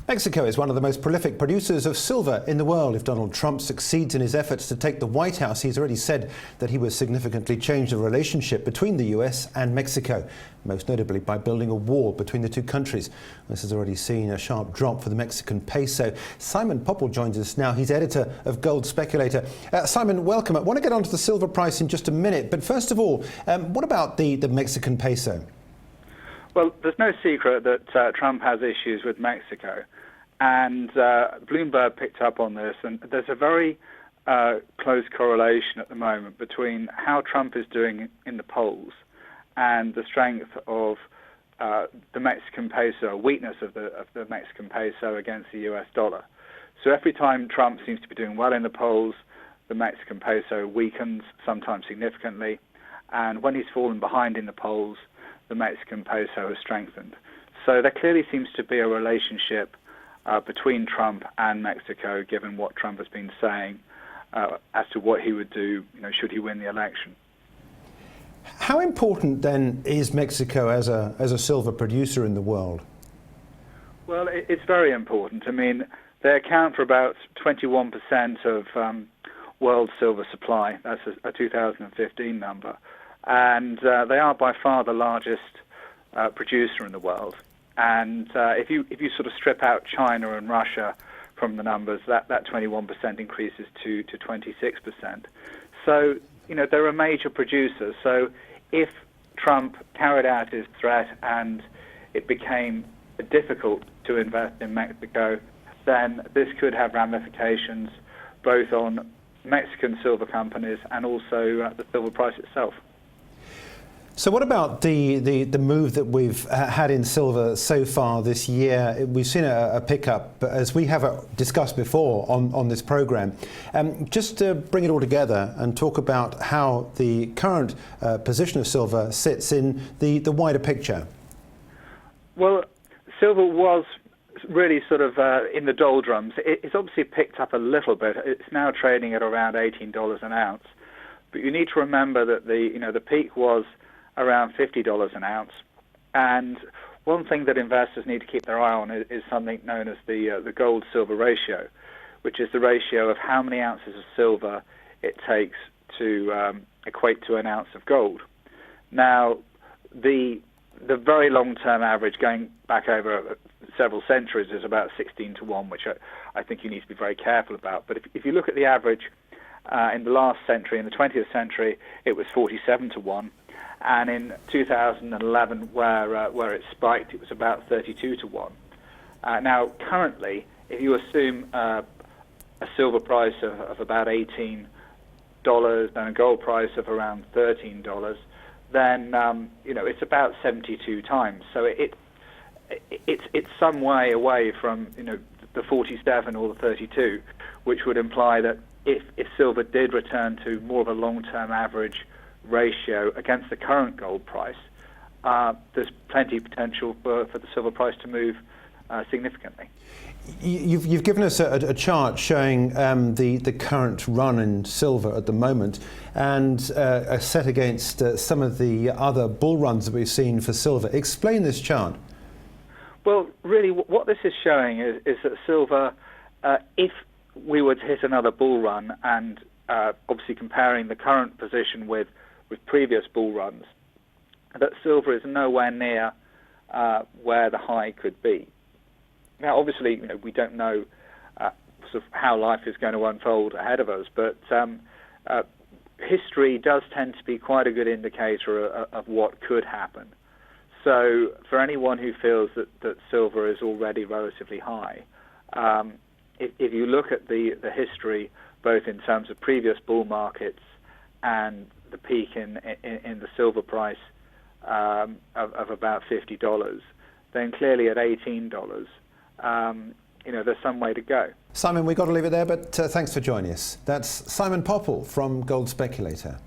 Mexico is one of the most prolific producers of silver in the world. If Donald Trump succeeds in his efforts to take the White House, he's already said that he will significantly change the relationship between the US and Mexico, most notably by building a wall between the two countries. This has already seen a sharp drop for the Mexican peso. Simon Popple joins us now. He's editor of Gold Speculator. Simon, welcome. I want to get onto the silver price in just a minute, but first of all, what about the Mexican peso? Well, there's no secret that Trump has issues with Mexico, and Bloomberg picked up on this, and there's a very close correlation at the moment between how Trump is doing in the polls and the strength of the Mexican peso, weakness of the Mexican peso against the US dollar. So every time Trump seems to be doing well in the polls, the Mexican peso weakens, sometimes significantly, and when he's fallen behind in the polls, the Mexican peso has strengthened. So there clearly seems to be a relationship between Trump and Mexico, given what Trump has been saying as to what he would do, should he win the election. How important then is Mexico as a silver producer in the world? Well, it's very important. I mean, they account for about 21% of world silver supply. That's a 2015 number. And they are by far the largest producer in the world. And if you sort of strip out China and Russia from the numbers, that 21% increases to 26%. So, they're a major producer. So if Trump carried out his threat and it became difficult to invest in Mexico, then this could have ramifications both on Mexican silver companies and also the silver price itself. So what about the move that we've had in silver so far this year? We've seen a pickup, as we have discussed before on this program. Just to bring it all together and talk about how the current position of silver sits in the wider picture. Well, silver was really sort of in the doldrums. It's obviously picked up a little bit. It's now trading at around $18 an ounce. But you need to remember that the peak was around $50 an ounce. And one thing that investors need to keep their eye on is something known as the gold-silver ratio, which is the ratio of how many ounces of silver it takes to equate to an ounce of gold. Now, the very long-term average, going back over several centuries, is about 16 to 1, which I think you need to be very careful about. But if you look at the average in the last century, in the 20th century, it was 47 to 1. And in 2011, where it spiked, it was about 32 to 1. Now, currently, if you assume a silver price of about $18 and a gold price of around $13, then it's about 72 times. So it's some way away from the 47 or the 32, which would imply that if silver did return to more of a long-term average ratio against the current gold price, there's plenty of potential for the silver price to move significantly. You've given us a chart showing the current run in silver at the moment, and set against some of the other bull runs that we've seen for silver. Explain this chart. Well, really, what this is showing is that silver, if we were to hit another bull run, and obviously comparing the current position with previous bull runs, that silver is nowhere near where the high could be. Now, obviously, we don't know sort of how life is going to unfold ahead of us, but history does tend to be quite a good indicator of what could happen. So for anyone who feels that silver is already relatively high, if you look at the history, both in terms of previous bull markets and the peak in the silver price of about $50, then clearly at $18, there's some way to go. Simon, we've got to leave it there, but thanks for joining us. That's Simon Popple from Gold Speculator.